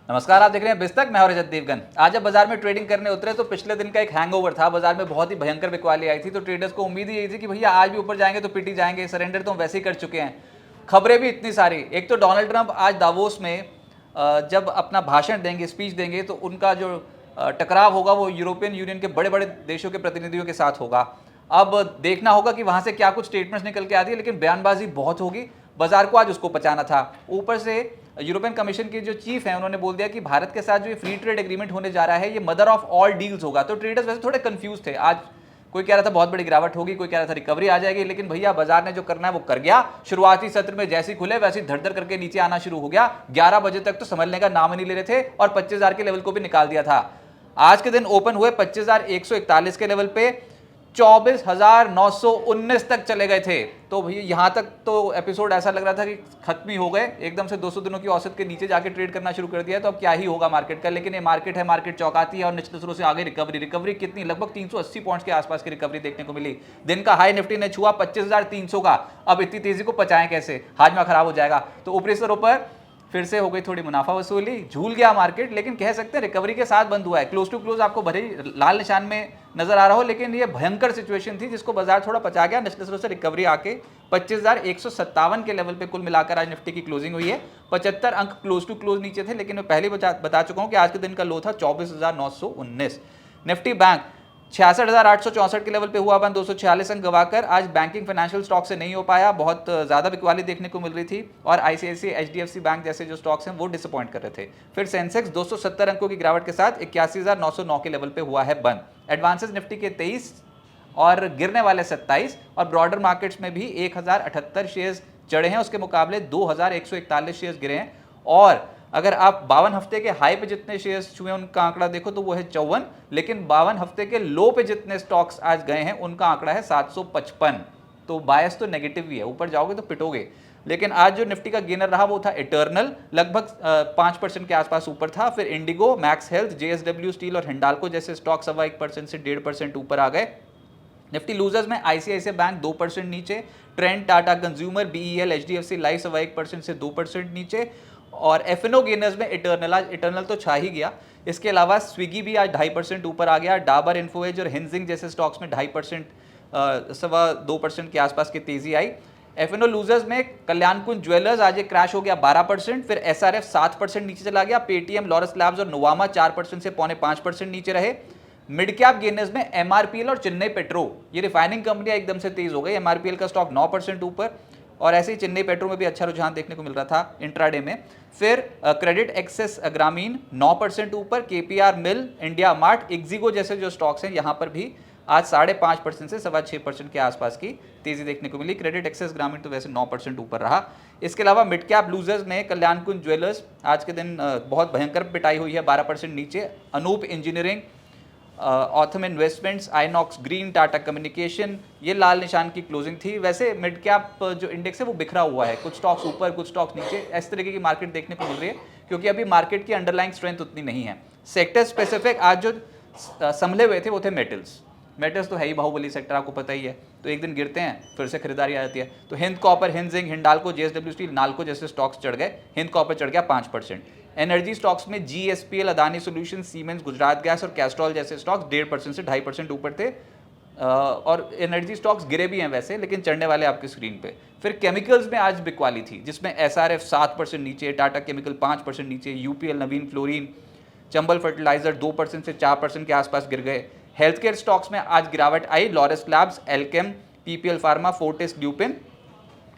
नमस्कार, आप देख रहे हैं बिस्तक। मैं और रजत देवगन। आज जब बाजार में ट्रेडिंग करने उतरे तो पिछले दिन का एक हैंगओवर था। बाजार में बहुत ही भयंकर बिकवाली आई थी, तो ट्रेडर्स को उम्मीद ही यही थी कि भैया आज भी ऊपर जाएंगे तो पिटी जाएंगे, सरेंडर तो हम वैसे ही कर चुके हैं। खबरें भी इतनी सारी। एक तो डोनाल्ड ट्रंप आज दावोस में जब अपना भाषण देंगे, स्पीच देंगे, तो उनका जो टकराव होगा वो यूरोपियन यूनियन के बड़े बड़े देशों के प्रतिनिधियों के साथ होगा। अब देखना होगा कि वहां से क्या कुछ स्टेटमेंट्स निकल के आती है, लेकिन बयानबाजी बहुत होगी। बाजार को आज उसको पचाना था। ऊपर से यूरोपियन कमीशन के जो चीफ हैं उन्होंने बोल दिया कि भारत के साथ जो ये फ्री ट्रेड एग्रीमेंट होने जा रहा है ये मदर ऑफ ऑल डील्स होगा। तो ट्रेडर्स वैसे थोड़े कंफ्यूज थे। आज कोई कह रहा था बहुत बड़ी गिरावट होगी, कोई कह रहा था रिकवरी आ जाएगी, लेकिन भैया बाजार ने जो करना है वो कर गया। शुरुआती सत्र में जैसे ही खुले वैसे ही धड़ धड़ करके नीचे आना शुरू हो गया। 11 बजे तक तो संभलने का नाम ही नहीं ले रहे थे और 25,000 के लेवल को भी निकाल दिया था। आज के दिन ओपन हुए 25,141 के लेवल पे, 24,919 तक चले गए थे। तो भैया यहां तक तो एपिसोड ऐसा लग रहा था कि खत्म ही हो गए। एकदम से 200 दिनों की औसत के नीचे जाके ट्रेड करना शुरू कर दिया, तो अब क्या ही होगा मार्केट का। लेकिन ये मार्केट है, मार्केट चौंकाती है और निचले स्तरों से आगे रिकवरी कितनी, लगभग 380 पॉइंट्स के आसपास की रिकवरी देखने को मिली। दिन का हाई निफ्टी ने छुआ 25,300 का। अब इतनी तेजी को पचाएं कैसे, हाजमा खराब हो जाएगा। तो ऊपरी स्तरों पर फिर से हो गई थोड़ी मुनाफा वसूली, झूल गया मार्केट, लेकिन कह सकते हैं रिकवरी के साथ बंद हुआ है। क्लोज टू क्लोज आपको भले ही लाल निशान में नजर आ रहा हो, लेकिन ये भयंकर सिचुएशन थी जिसको बाजार थोड़ा पचा गया। निचले स्तरों से रिकवरी आके 25,157 के लेवल पे कुल मिलाकर आज निफ्टी की क्लोजिंग हुई है। 75 अंक क्लोज टू क्लोज नीचे थे, लेकिन मैं पहले बता चुका हूं कि आज के दिन का लो था 24,919। निफ्टी बैंक 66,864 के लेवल पे हुआ बंद, 246 अंक गवाकर। आज बैंकिंग फाइनेंशियल स्टॉक से नहीं हो पाया, बहुत ज्यादा बिकवाली देखने को मिल रही थी और आईसीआईसीआई, एचडीएफसी बैंक जैसे जो स्टॉक्स हैं वो डिसअपॉइंट कर रहे थे। फिर सेंसेक्स 270 अंकों की गिरावट के साथ 81,909 के लेवल पे हुआ है बंद। एडवांसेस निफ्टी के 23 और गिरने वाले 27, और ब्रॉडर मार्केट्स में भी 1,078 शेयर्स चढ़े हैं, उसके मुकाबले 2,141 शेयर्स गिरे हैं। और अगर आप 52 हफ्ते के हाई पे जितने शेयर्स छुए उनका आंकड़ा देखो तो वो है 54, लेकिन 52 हफ्ते के लो पे जितने स्टॉक्स आज गए हैं उनका आंकड़ा है 755। तो बायस तो नेगेटिव ही है, ऊपर जाओगे तो पिटोगे। लेकिन आज जो निफ्टी का गेनर रहा वो था इटर्नल, लगभग 5% के आसपास ऊपर था। फिर Indigo, max health, JSW steel और हिंडाल्को जैसे स्टॉक 1.25% से 1.5% ऊपर आ गए। निफ्टी लूजर्स में आईसीआईसीआई बैंक 2% नीचे, trend, Tata consumer, BEL, HDFC life 1.25% से 2% नीचे। और एफएनओ गेनर्स में इटर्नल, आज इटर्नल तो छा ही गया। इसके अलावा स्विगी भी आज 2.5% ऊपर आ गया। डाबर, इन्फोएज और हिंजिंग जैसे स्टॉक्स में 2.5%, 2.25% के आसपास की तेजी आई। एफएनओ लूजर्स में कल्याण कुंज ज्वेलर्स आज एक क्रैश हो गया 12%। फिर एसआरएफ 7% नीचे चला गया। पेटीएम, लॉरस लैब्स और नोवामा 4% से 4.5% नीचे रहे। मिड कैप गेनर्स में एमआरपीएल और चेन्नई पेट्रो, ये रिफाइनिंग कंपनियां एकदम से तेज हो गई। एमआरपीएल का स्टॉक 9% ऊपर, और ऐसे ही चेन्नई पेट्रो में भी अच्छा रुझान देखने को मिल रहा था इंट्राडे में। फिर क्रेडिट एक्सेस ग्रामीण 9% ऊपर, केपीआर मिल, इंडिया मार्ट, एक्जिगो जैसे जो स्टॉक्स हैं यहाँ पर भी आज 5.5% से 6.25% के आसपास की तेजी देखने को मिली। क्रेडिट एक्सेस ग्रामीण तो वैसे 9% ऊपर रहा। इसके अलावा मिड कैप लूजर्स में कल्याण कुंज ज्वेलर्स आज के दिन बहुत भयंकर पिटाई हुई है, 12% नीचे। Anup engineering, Authum investments, Inox green, Tata communication, ये लाल निशान की क्लोजिंग थी। वैसे मिड कैप जो इंडेक्स है वो बिखरा हुआ है, कुछ स्टॉक्स ऊपर कुछ स्टॉक्स नीचे, इस तरीके की मार्केट देखने को मिल रही है, क्योंकि अभी मार्केट की अंडरलाइंग स्ट्रेंथ उतनी नहीं है। सेक्टर स्पेसिफिक आज जो संभले हुए थे वो थे मेटल्स तो है ही बाहुबली सेक्टर, आपको पता ही है। तो एक दिन गिरते हैं फिर से खरीदारी आ जाती है। तो हिंद कॉपर, हिंजिंग, हिंडाल्को, जेएसडब्ल्यू स्टील, नाल्को जैसे स्टॉक्स चढ़ गए। हिंद कॉपर चढ़ गया 5%। एनर्जी स्टॉक्स में GSPL, Adani solution, Siemens, Gujarat gas और कैस्ट्रॉल जैसे स्टॉक्स 1.5% से 2.5% ऊपर थे। और एनर्जी स्टॉक्स गिरे भी हैं वैसे, लेकिन चढ़ने वाले आपकी स्क्रीन पे। फिर केमिकल्स में आज बिकवाली थी, जिसमें एसआरएफ 7% नीचे, टाटा केमिकल 5% नीचे, यूपीएल, नवीन फ्लोरीन, चंबल फर्टिलाइजर 2% से 4% के आसपास गिर गए। हेल्थ केयर स्टॉक्स में आज गिरावट आई, Laurus labs, Alkem, PPL pharma, Fortis, Lupin,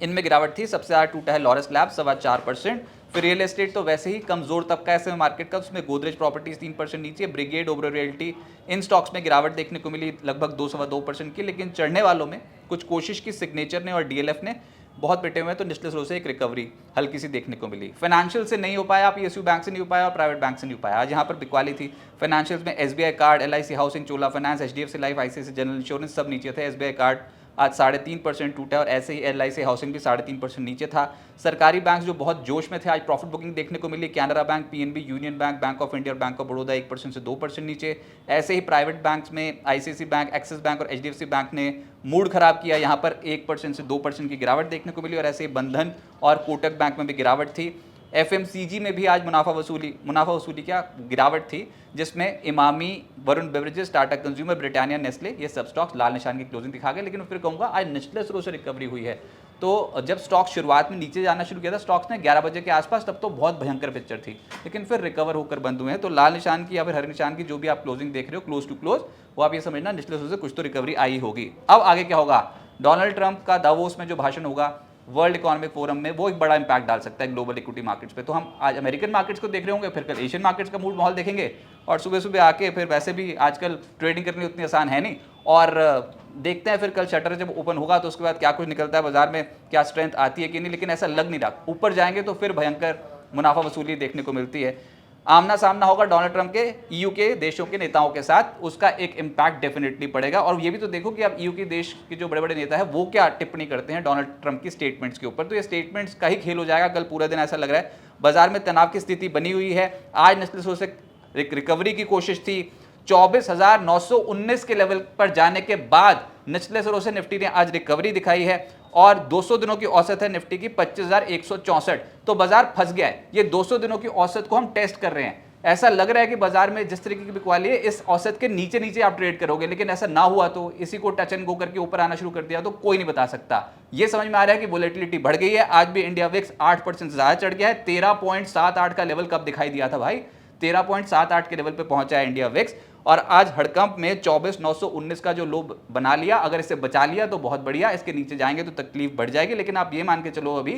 इनमें गिरावट थी। सबसे ज्यादा टूटा है लॉरस लैब्स 4.25%। फिर रियल एस्टेट तो वैसे ही कमजोर तबका है मार्केट का, उसमें गोदरेज प्रॉपर्टीज 3% नीचे, ब्रिगेड, ओबरो रियल्टी, इन स्टॉक्स में गिरावट देखने को मिली लगभग 2.25% की। लेकिन चढ़ने वालों में कुछ कोशिश की सिग्नेचर ने और डीएलएफ ने, बहुत पिटे हुए, तो निचले स्लों से एक रिकवरी हल्की सी देखने को मिली। फाइनेंशियल से नहीं हो पाया, पीएसयू बैंक से नहीं हो पाया और प्राइवेट बैंक से नहीं हो पाया। आज यहाँ पर बिकवाली थी। फाइनेंशियल्स में SBI card, LIC housing, Chola finance, HDFC life, ICICI general insurance सब नीचे थे। एसबीआई कार्ड आज 3.5% टूटा और ऐसे ही एलआईसी हाउसिंग भी 3.5% नीचे था। सरकारी बैंक जो बहुत जोश में थे आज प्रॉफिट बुकिंग देखने को मिली। Canara bank, PNB, union bank, bank of India और बैंक ऑफ बड़ौदा 1% से 2% नीचे। ऐसे ही प्राइवेट बैंक्स में आईसीआईसीआई बैंक, एक्सिस बैंक और एचडीएफसी बैंक ने मूड खराब किया, यहाँ पर 1% से 2% की गिरावट देखने को मिली। और ऐसे ही बंधन और कोटक बैंक में भी गिरावट थी। एफएमसीजी में भी आज मुनाफा वसूली क्या गिरावट थी, जिसमें Emami, Varun beverages, Tata consumer, Britannia, Nestle ये सब स्टॉक्स लाल निशान की क्लोजिंग दिखा गए। लेकिन फिर कहूँगा आज निचले स्रोत से रिकवरी हुई है। तो जब स्टॉक शुरुआत में नीचे जाना शुरू किया था स्टॉक्स ने 11 बजे के आसपास, तब तो बहुत भयंकर पिक्चर थी, लेकिन फिर रिकवर होकर बंद हुए हैं। तो लाल निशान की या फिर हरे निशान की जो भी आप क्लोजिंग देख रहे हो क्लोज टू क्लोज, वो आप ये समझना निचले स्रोत से कुछ तो रिकवरी आई होगी। अब आगे क्या होगा, डोनाल्ड ट्रंप का दावोस में जो भाषण होगा वर्ल्ड इकोनॉमिक फोरम में, वो एक बड़ा इंपैक्ट डाल सकता है ग्लोबल इक्विटी मार्केट्स पे। तो हम आज अमेरिकन मार्केट्स को देख रहे होंगे, फिर कल एशियन मार्केट्स का मूड माहौल देखेंगे, और सुबह सुबह आके फिर वैसे भी आजकल ट्रेडिंग करनी उतनी आसान है नहीं, और देखते हैं फिर कल शटर जब ओपन होगा तो उसके बाद क्या कुछ निकलता है बाजार में, क्या स्ट्रेंथ आती है कि नहीं। लेकिन ऐसा लग नहीं रहा, ऊपर जाएंगे तो फिर भयंकर मुनाफा वसूली देखने को मिलती है। आमना सामना होगा डोनाल्ड ट्रंप के ईयू के देशों के नेताओं के साथ, उसका एक इंपैक्ट डेफिनेटली पड़ेगा। और ये भी तो देखो कि अब ईयू के देश के जो बड़े बड़े नेता हैं वो क्या टिप्पणी करते हैं डोनाल्ड ट्रंप की स्टेटमेंट्स के ऊपर। तो ये स्टेटमेंट्स का ही खेल हो जाएगा कल पूरा दिन। ऐसा लग रहा है बाजार में तनाव की स्थिति बनी हुई है। आज निचले स्रोत से रिकवरी की कोशिश थी, 24,919 के लेवल पर जाने के बाद निचले स्रोत से निफ्टी ने आज रिकवरी दिखाई है, और 200 दिनों की औसत है निफ्टी की 25,164। तो बाजार फंस गया है। ये 200 दिनों की औसत को हम टेस्ट कर रहे हैं। ऐसा लग रहा है कि बाजार में जिस तरीके की बिकवाली है इस औसत के नीचे नीचे आप ट्रेड करोगे, लेकिन ऐसा ना हुआ तो इसी को टच एंड गो करके ऊपर आना शुरू कर दिया तो कोई नहीं बता सकता। ये समझ में आ रहा है कि वोलेटिलिटी बढ़ गई है। आज भी इंडिया विक्स 8% से ज्यादा चढ़ गया है। 13.78 का लेवल कब दिखाई दिया था भाई, 13.78 के लेवल पे पहुंचा है इंडिया विक्स, और आज हड़कंप में 24,919 का जो लो बना लिया। अगर इसे बचा लिया तो बहुत बढ़िया, इसके नीचे जाएंगे तो तकलीफ बढ़ जाएगी। लेकिन आप ये मान के चलो अभी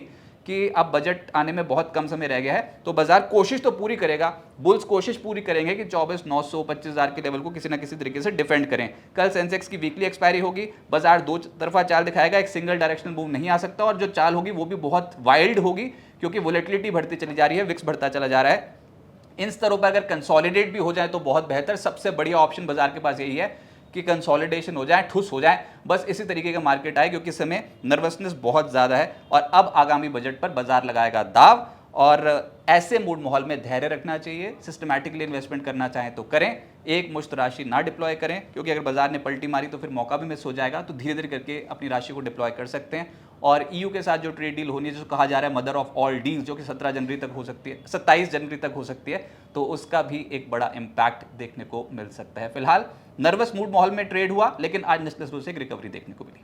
कि अब बजट आने में बहुत कम समय रह गया है, तो बाजार कोशिश तो पूरी करेगा, बुल्स कोशिश पूरी करेंगे कि 24,900 25,000 के लेवल को किसी ना किसी तरीके से डिफेंड करें। कल सेंसेक्स की वीकली एक्सपायरी होगी, बाजार दो तरफा चाल दिखाएगा, एक सिंगल डायरेक्शनल मूव नहीं आ सकता, और जो चाल होगी वो भी बहुत वाइल्ड होगी क्योंकि वोलेटिलिटी बढ़ती चली जा रही है, विक्स बढ़ता चला जा रहा है। इन स्तरों पर अगर कंसोलिडेट भी हो जाए तो बहुत बेहतर। सबसे बढ़िया ऑप्शन बाजार के पास यही है कि कंसोलिडेशन हो जाए, ठुस हो जाए, बस इसी तरीके का मार्केट आए, क्योंकि इस समय नर्वसनेस बहुत ज़्यादा है। और अब आगामी बजट पर बाजार लगाएगा दाव, और ऐसे मूड माहौल में धैर्य रखना चाहिए। सिस्टमैटिकली इन्वेस्टमेंट करना चाहें तो करें, एक मुश्त राशि ना डिप्लॉय करें, क्योंकि अगर बाजार ने पलटी मारी तो फिर मौका भी मिस हो जाएगा। तो धीरे धीरे करके अपनी राशि को डिप्लॉय कर सकते हैं। और ईयू के साथ जो ट्रेड डील होनी है, जो कहा जा रहा है मदर ऑफ ऑल डील्स, जो कि 17 जनवरी तक हो सकती है, 27 जनवरी तक हो सकती है, तो उसका भी एक बड़ा इंपैक्ट देखने को मिल सकता है। फिलहाल नर्वस मूड माहौल में ट्रेड हुआ, लेकिन आज निचले स्रोत से एक रिकवरी देखने को मिली।